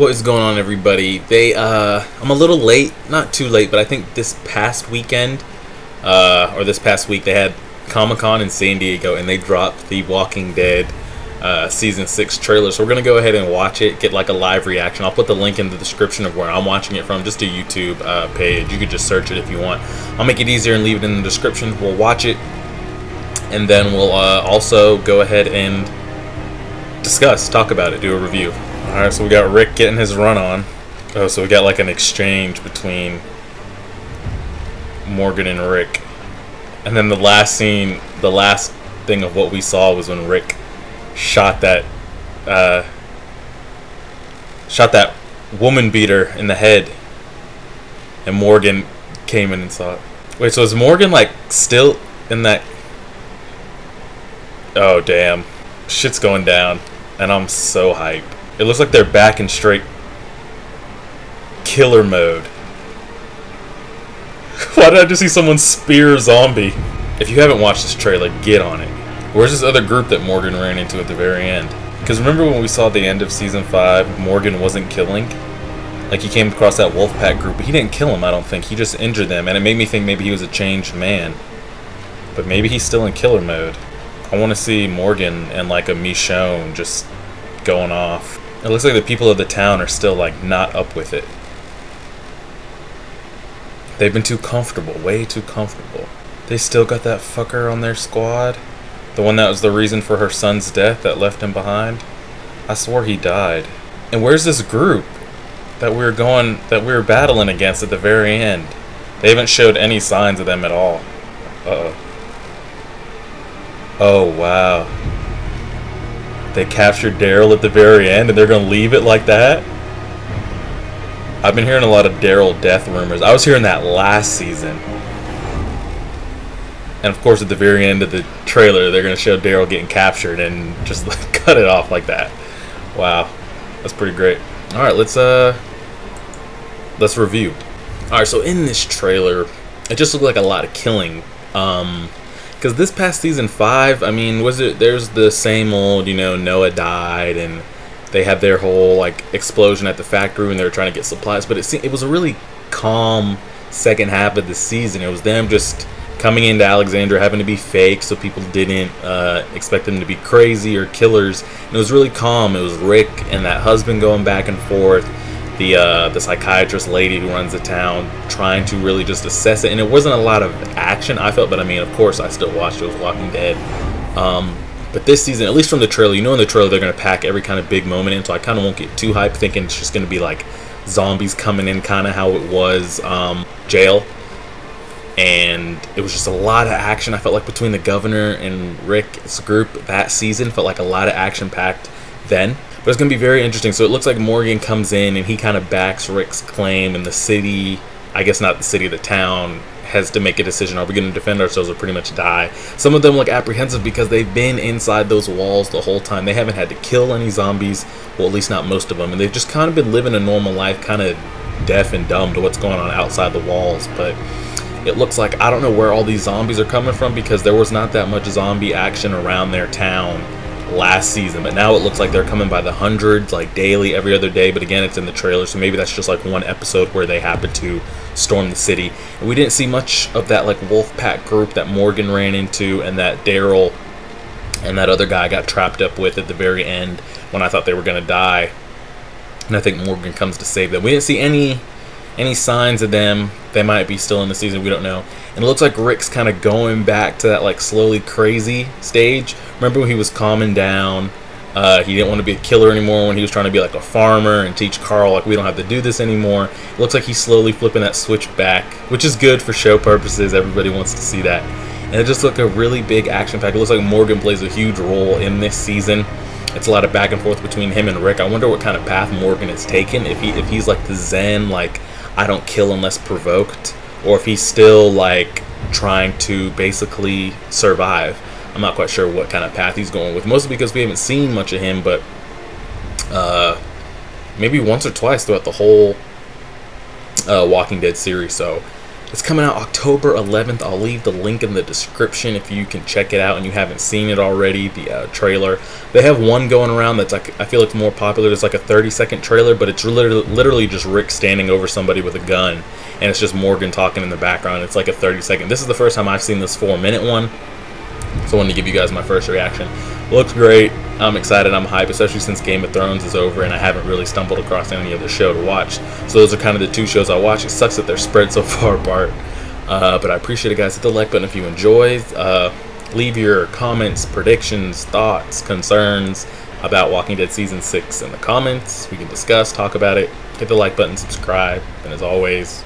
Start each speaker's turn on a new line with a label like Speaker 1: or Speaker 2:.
Speaker 1: What is going on, everybody? I'm a little late, not too late, but I think this past weekend, or this past week, they had Comic-Con in San Diego, and they dropped the Walking Dead Season 6 trailer. So we're going to go ahead and watch it, get like a live reaction. I'll put the link in the description of where I'm watching it from, just a YouTube page. You could just search it if you want. I'll make it easier and leave it in the description. We'll watch it, and then we'll also go ahead and talk about it, do a review. Alright, so we got Rick getting his run on. Oh, so we got like an exchange between Morgan and Rick. And then the last scene, the last thing of what we saw was when Rick shot that woman beater in the head. And Morgan came in and saw it. Wait, so is Morgan like still in that? Oh damn. Shit's going down. And I'm so hyped. It looks like they're back in straight killer mode. Why did I just see someone spear a zombie? If you haven't watched this trailer, get on it. Where's this other group that Morgan ran into at the very end? Because remember when we saw the end of Season 5, Morgan wasn't killing? Like, he came across that Wolfpack group, but he didn't kill him, I don't think. He just injured them, and it made me think maybe he was a changed man. But maybe he's still in killer mode. I want to see Morgan and like a Michonne just going off. It looks like the people of the town are still like not up with it. They've been too comfortable, way too comfortable. They still got that fucker on their squad. The one that was the reason for her son's death that left him behind. I swore he died. And where's this group that we were battling against at the very end? They haven't showed any signs of them at all. Uh-oh. Oh, wow. They captured Daryl at the very end and they're going to leave it like that? I've been hearing a lot of Daryl death rumors. I was hearing that last season. And of course at the very end of the trailer they're going to show Daryl getting captured and just cut it off like that. Wow. That's pretty great. Alright, let's review. Alright, so in this trailer, it just looked like a lot of killing. Because this past Season 5, I mean, there's the same old, Noah died, and they had their whole, like, explosion at the factory when they were trying to get supplies, but it was a really calm second half of the season. It was them just coming into Alexandria, having to be fake, so people didn't expect them to be crazy or killers, and it was really calm. It was Rick and that husband going back and forth, the psychiatrist lady who runs the town trying to really just assess it, and it wasn't a lot of action, I felt, but I mean, of course I still watched it. It was Walking Dead. But this season, at least from the trailer, in the trailer they're going to pack every kind of big moment in, so I kind of won't get too hyped thinking it's just going to be like zombies coming in, kind of how it was Jail. And it was just a lot of action. I felt like between the governor and Rick's group that season felt like a lot of action packed then. But it's going to be very interesting. So it looks like Morgan comes in and he kind of backs Rick's claim, and the city, I guess not the city, the town, has to make a decision. Are we going to defend ourselves or pretty much die? Some of them look apprehensive because they've been inside those walls the whole time. They haven't had to kill any zombies, well, at least not most of them. And they've just kind of been living a normal life, kind of deaf and dumb to what's going on outside the walls. But it looks like, I don't know where all these zombies are coming from, because there was not that much zombie action around their town last season, but now it looks like they're coming by the hundreds, like daily, every other day. But again, it's in the trailer, so maybe that's just like one episode where they happen to storm the city. And we didn't see much of that like Wolfpack group that Morgan ran into and that Daryl and that other guy got trapped up with at the very end when I thought they were going to die. And I think Morgan comes to save them. We didn't see any signs of them. They might be still in the season, we don't know. And it looks like Rick's kind of going back to that like slowly crazy stage. Remember when he was calming down? He didn't want to be a killer anymore, when he was trying to be like a farmer and teach Carl like we don't have to do this anymore. It looks like he's slowly flipping that switch back, which is good for show purposes. Everybody wants to see that. And it just looked a really big action pack. It looks like Morgan plays a huge role in this season. It's a lot of back and forth between him and Rick. I wonder what kind of path Morgan has taken. If he's like the Zen, like I don't kill unless provoked, or if he's still like trying to basically survive. I'm not quite sure what kind of path he's going with, mostly because we haven't seen much of him, but maybe once or twice throughout the whole Walking Dead series. So It's coming out October 11th. I'll leave the link in the description if you can check it out and you haven't seen it already, the trailer. They have one going around that's like, I feel like more popular. There's like a 30-second trailer, but it's literally just Rick standing over somebody with a gun, and it's just Morgan talking in the background. It's like a 30-second. This is the first time I've seen this 4-minute one, so I wanted to give you guys my first reaction. Looks great. I'm excited. I'm hyped, especially since Game of Thrones is over and I haven't really stumbled across any other show to watch. So those are kind of the two shows I watch. It sucks that they're spread so far apart. But I appreciate it, guys. Hit the like button if you enjoy. Leave your comments, predictions, thoughts, concerns about Walking Dead Season 6 in the comments. We can discuss, talk about it. Hit the like button, subscribe. And as always,